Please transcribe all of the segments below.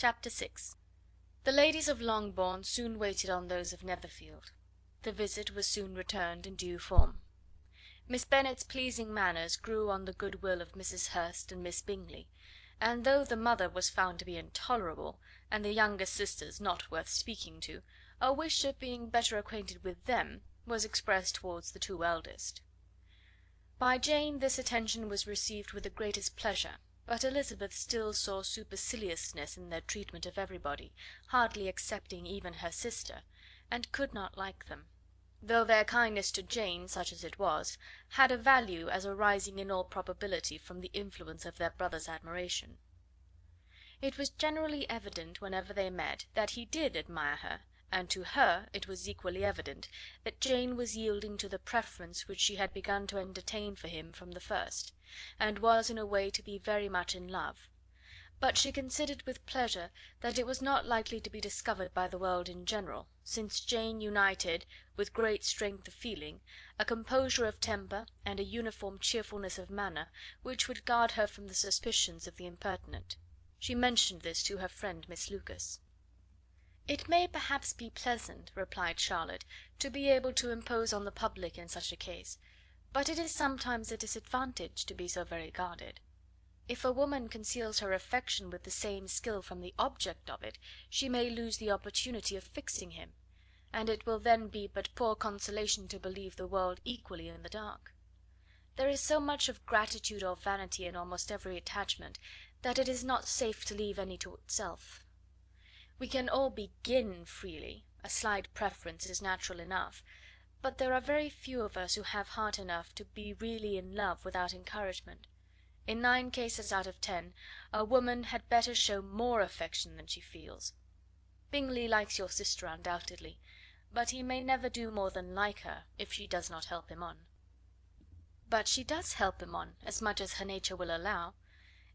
Chapter 6. The ladies of Longbourn soon waited on those of Netherfield. The visit was soon returned in due form. Miss Bennet's pleasing manners grew on the good will of Mrs. Hurst and Miss Bingley, and though the mother was found to be intolerable, and the younger sisters not worth speaking to, a wish of being better acquainted with them was expressed towards the two eldest. By Jane this attention was received with the greatest pleasure, but Elizabeth still saw superciliousness in their treatment of everybody, hardly excepting even her sister, and could not like them, though their kindness to Jane, such as it was, had a value as arising in all probability from the influence of their brother's admiration. It was generally evident, whenever they met, that he did admire her, and to her it was equally evident that Jane was yielding to the preference which she had begun to entertain for him from the first, and was in a way to be very much in love; but she considered with pleasure that it was not likely to be discovered by the world in general, since Jane united, with great strength of feeling, a composure of temper and a uniform cheerfulness of manner, which would guard her from the suspicions of the impertinent. She mentioned this to her friend Miss Lucas. "It may perhaps be pleasant," replied Charlotte, "to be able to impose on the public in such a case, but it is sometimes a disadvantage to be so very guarded. If a woman conceals her affection with the same skill from the object of it, she may lose the opportunity of fixing him, and it will then be but poor consolation to believe the world equally in the dark. There is so much of gratitude or vanity in almost every attachment, that it is not safe to leave any to itself. We can all begin freely, a slight preference is natural enough, but there are very few of us who have heart enough to be really in love without encouragement. In 9 cases out of 10, a woman had better show more affection than she feels. Bingley likes your sister undoubtedly, but he may never do more than like her, if she does not help him on." "But she does help him on, as much as her nature will allow.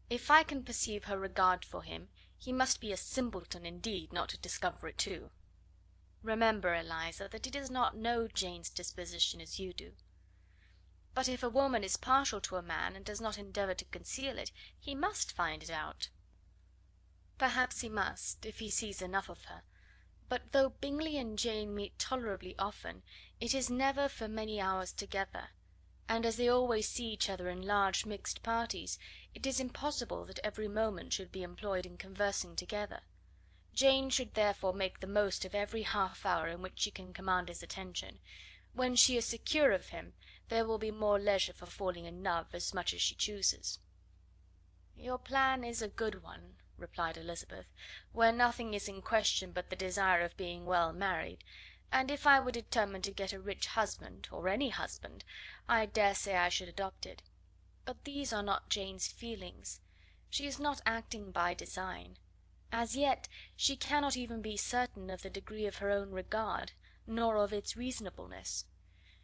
If I can perceive her regard for him, he must be a simpleton indeed not to discover it too. Remember, Eliza, that he does not know Jane's disposition as you do. But if a woman is partial to a man, and does not endeavour to conceal it, he must find it out." "Perhaps he must, if he sees enough of her; but though Bingley and Jane meet tolerably often, it is never for many hours together, and as they always see each other in large mixed parties, it is impossible that every moment should be employed in conversing together. Jane should therefore make the most of every half hour in which she can command his attention. When she is secure of him, there will be more leisure for falling in love as much as she chooses." "Your plan is a good one," replied Elizabeth, "where nothing is in question but the desire of being well married, and if I were determined to get a rich husband, or any husband, I dare say I should adopt it. But these are not Jane's feelings. She is not acting by design. As yet she cannot even be certain of the degree of her own regard, nor of its reasonableness.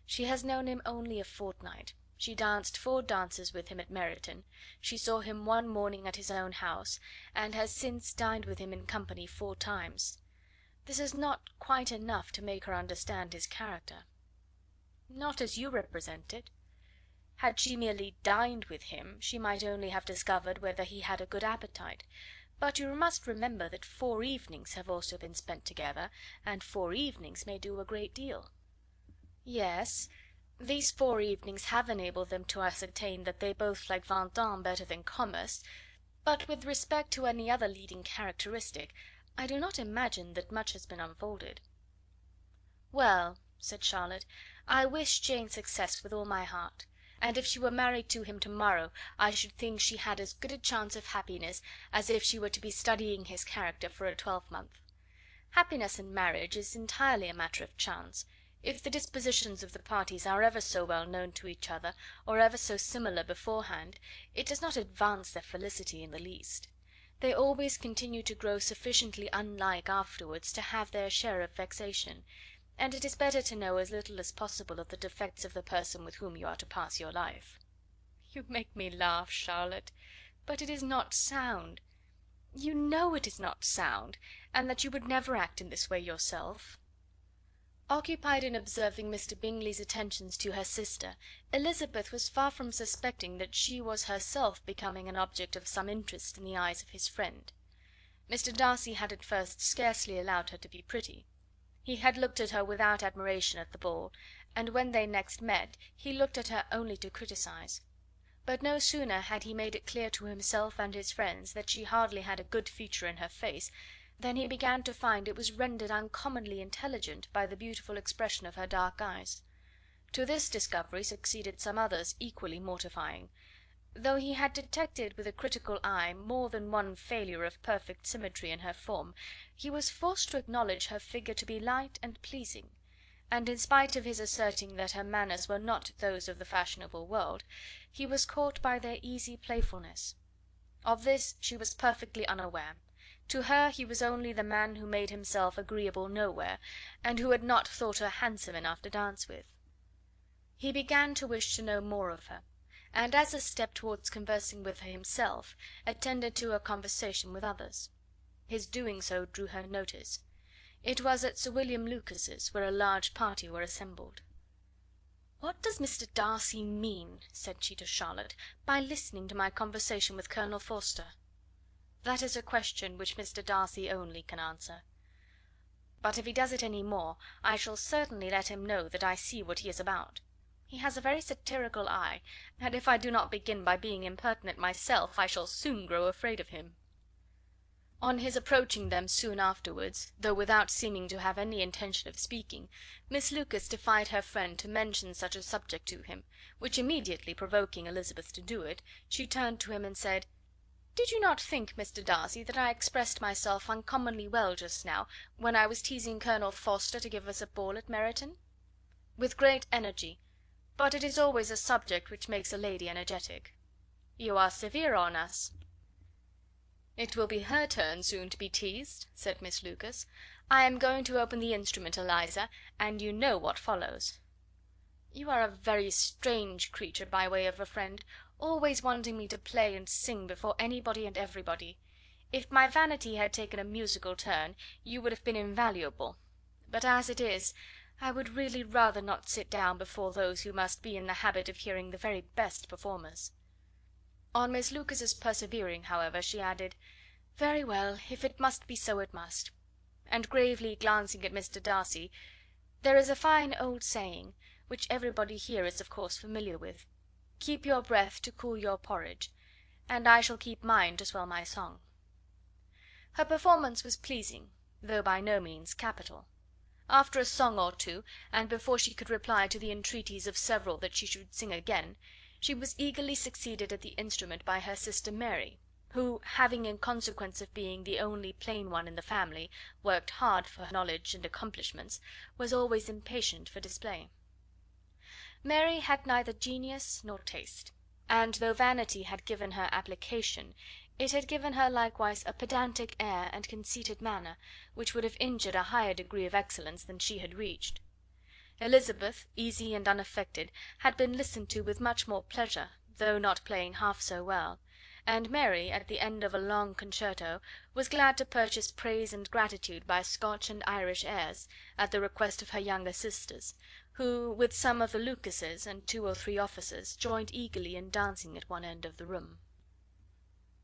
She has known him only a fortnight. She danced 4 dances with him at Meryton. She saw him one morning at his own house, and has since dined with him in company 4 times. This is not quite enough to make her understand his character." "Not as you represent it. Had she merely dined with him, she might only have discovered whether he had a good appetite; but you must remember that 4 evenings have also been spent together, and 4 evenings may do a great deal." "Yes, these 4 evenings have enabled them to ascertain that they both like Vendome better than commerce, but with respect to any other leading characteristic, I do not imagine that much has been unfolded." "Well," said Charlotte, "I wish Jane success with all my heart, and if she were married to him to morrow, I should think she had as good a chance of happiness as if she were to be studying his character for a 12-month. Happiness in marriage is entirely a matter of chance. If the dispositions of the parties are ever so well known to each other, or ever so similar beforehand, it does not advance their felicity in the least. They always continue to grow sufficiently unlike afterwards to have their share of vexation, and it is better to know as little as possible of the defects of the person with whom you are to pass your life." "You make me laugh, Charlotte, but it is not sound. You know it is not sound, and that you would never act in this way yourself." Occupied in observing Mr. Bingley's attentions to her sister, Elizabeth was far from suspecting that she was herself becoming an object of some interest in the eyes of his friend. Mr. Darcy had at first scarcely allowed her to be pretty. He had looked at her without admiration at the ball, and when they next met he looked at her only to criticise. But no sooner had he made it clear to himself and his friends that she hardly had a good feature in her face, than he began to find it was rendered uncommonly intelligent by the beautiful expression of her dark eyes. To this discovery succeeded some others equally mortifying. Though he had detected with a critical eye more than one failure of perfect symmetry in her form, he was forced to acknowledge her figure to be light and pleasing, and in spite of his asserting that her manners were not those of the fashionable world, he was caught by their easy playfulness. Of this she was perfectly unaware. To her he was only the man who made himself agreeable nowhere, and who had not thought her handsome enough to dance with. He began to wish to know more of her, and as a step towards conversing with her himself, attended to her conversation with others. His doing so drew her notice. It was at Sir William Lucas's, where a large party were assembled. "What does Mr. Darcy mean," said she to Charlotte, "by listening to my conversation with Colonel Forster?" That is a question which Mr. Darcy only can answer. But if he does it any more, I shall certainly let him know that I see what he is about. He has a very satirical eye, and if I do not begin by being impertinent myself, I shall soon grow afraid of him. On his approaching them soon afterwards, though without seeming to have any intention of speaking, Miss Lucas defied her friend to mention such a subject to him, which immediately provoking Elizabeth to do it, she turned to him and said, "Did you not think, Mr. Darcy, that I expressed myself uncommonly well just now, when I was teasing Colonel Forster to give us a ball at Meryton?" "With great energy, but it is always a subject which makes a lady energetic." "You are severe on us." "It will be her turn soon to be teased," said Miss Lucas. "I am going to open the instrument, Eliza, and you know what follows." "You are a very strange creature by way of a friend, always wanting me to play and sing before anybody and everybody. If my vanity had taken a musical turn, you would have been invaluable; but as it is, I would really rather not sit down before those who must be in the habit of hearing the very best performers." On Miss Lucas's persevering, however, she added, "Very well, if it must be so, it must." And gravely glancing at Mr. Darcy, "There is a fine old saying, which everybody here is of course familiar with, 'Keep your breath to cool your porridge,' and I shall keep mine to swell my song." Her performance was pleasing, though by no means capital. After a song or two, and before she could reply to the entreaties of several that she should sing again, she was eagerly succeeded at the instrument by her sister Mary, who, having in consequence of being the only plain one in the family, worked hard for knowledge and accomplishments, was always impatient for display. Mary had neither genius nor taste, and though vanity had given her application, it had given her likewise a pedantic air and conceited manner, which would have injured a higher degree of excellence than she had reached. Elizabeth, easy and unaffected, had been listened to with much more pleasure, though not playing half so well, and Mary, at the end of a long concerto, was glad to purchase praise and gratitude by Scotch and Irish airs, at the request of her younger sisters, who, with some of the Lucases and 2 or 3 officers, joined eagerly in dancing at one end of the room.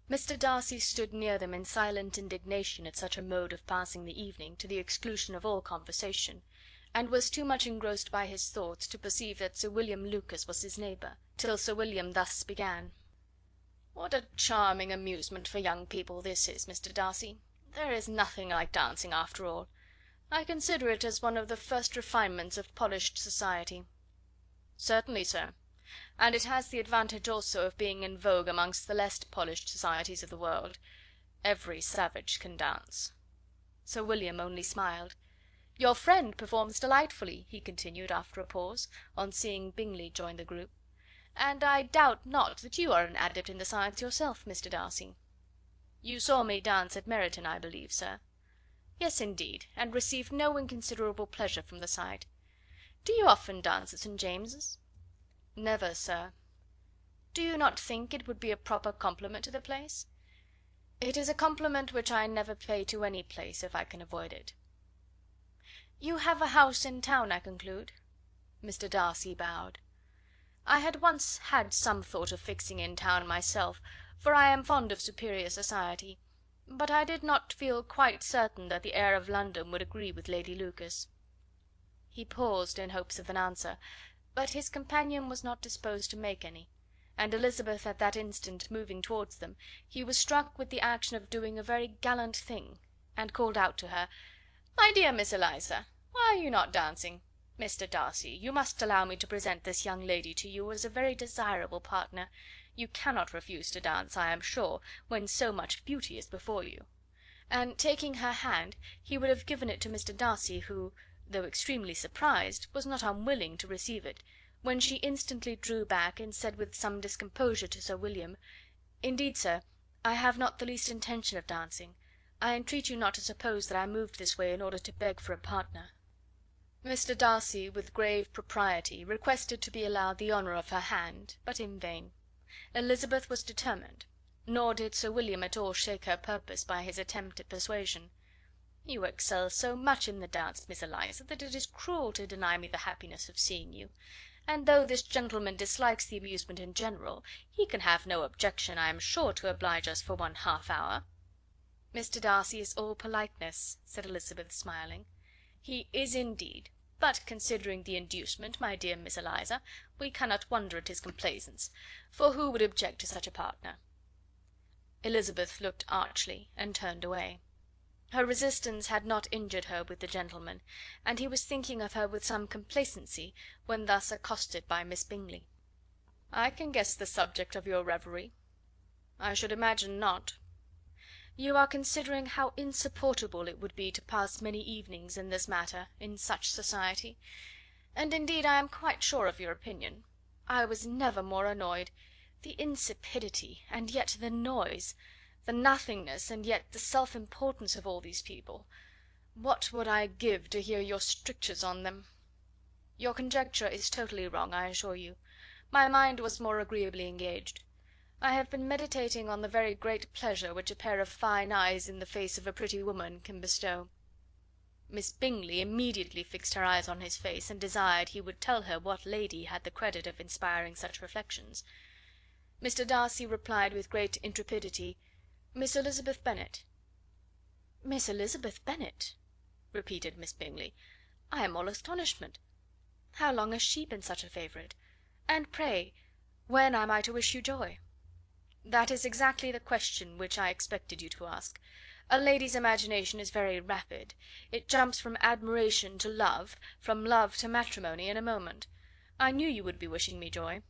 Mr. Darcy stood near them in silent indignation at such a mode of passing the evening, to the exclusion of all conversation, and was too much engrossed by his thoughts to perceive that Sir William Lucas was his neighbour, till Sir William thus began: "What a charming amusement for young people this is, Mr. Darcy! There is nothing like dancing after all. I consider it as one of the first refinements of polished society." "Certainly, sir, and it has the advantage also of being in vogue amongst the less polished societies of the world. Every savage can dance." Sir William only smiled. "Your friend performs delightfully," he continued after a pause, on seeing Bingley join the group, "and I doubt not that you are an adept in the science yourself, Mr. Darcy." "You saw me dance at Meryton, I believe, sir?" "Yes, indeed, and received no inconsiderable pleasure from the sight. Do you often dance at St. James's?" "Never, sir." "Do you not think it would be a proper compliment to the place?" "It is a compliment which I never pay to any place, if I can avoid it." "You have a house in town, I conclude?" Mr. Darcy bowed. "I had once had some thought of fixing in town myself, for I am fond of superior society, but I did not feel quite certain that the air of London would agree with Lady Lucas." He paused in hopes of an answer, but his companion was not disposed to make any, and Elizabeth at that instant moving towards them, he was struck with the action of doing a very gallant thing, and called out to her, "My dear Miss Eliza, why are you not dancing? Mr. Darcy, you must allow me to present this young lady to you as a very desirable partner. You cannot refuse to dance, I am sure, when so much beauty is before you." And taking her hand, he would have given it to Mr. Darcy, who, though extremely surprised, was not unwilling to receive it, when she instantly drew back, and said with some discomposure to Sir William, "Indeed, sir, I have not the least intention of dancing. I entreat you not to suppose that I moved this way in order to beg for a partner." Mr. Darcy, with grave propriety, requested to be allowed the honour of her hand, but in vain. Elizabeth was determined, nor did Sir William at all shake her purpose by his attempt at persuasion. "You excel so much in the dance, Miss Eliza, that it is cruel to deny me the happiness of seeing you; and though this gentleman dislikes the amusement in general, he can have no objection, I am sure, to oblige us for one half hour." "Mr. Darcy is all politeness," said Elizabeth, smiling. "He is indeed, but considering the inducement, my dear Miss Eliza, we cannot wonder at his complaisance, for who would object to such a partner?" Elizabeth looked archly, and turned away. Her resistance had not injured her with the gentleman, and he was thinking of her with some complacency, when thus accosted by Miss Bingley. "I can guess the subject of your reverie." "I should imagine not." "You are considering how insupportable it would be to pass many evenings in this matter, in such society; and indeed I am quite sure of your opinion. I was never more annoyed. The insipidity, and yet the noise, the nothingness, and yet the self-importance of all these people! What would I give to hear your strictures on them? Your conjecture is totally wrong, I assure you. My mind was more agreeably engaged. I have been meditating on the very great pleasure which a pair of fine eyes in the face of a pretty woman can bestow." Miss Bingley immediately fixed her eyes on his face, and desired he would tell her what lady had the credit of inspiring such reflections. Mr. Darcy replied with great intrepidity, "Miss Elizabeth Bennet." "Miss Elizabeth Bennet!" repeated Miss Bingley. "I am all astonishment. How long has she been such a favourite? And pray, when am I to wish you joy?" "That is exactly the question which I expected you to ask. A lady's imagination is very rapid. It jumps from admiration to love, from love to matrimony, in a moment. I knew you would be wishing me joy.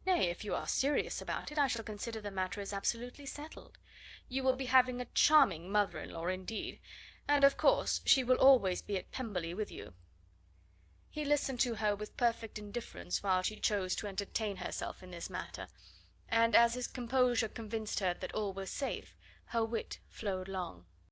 Nay, if you are serious about it, I shall consider the matter as absolutely settled. You will be having a charming mother-in-law indeed, and of course she will always be at Pemberley with you." He listened to her with perfect indifference while she chose to entertain herself in this matter, and as his composure convinced her that all was safe, her wit flowed long.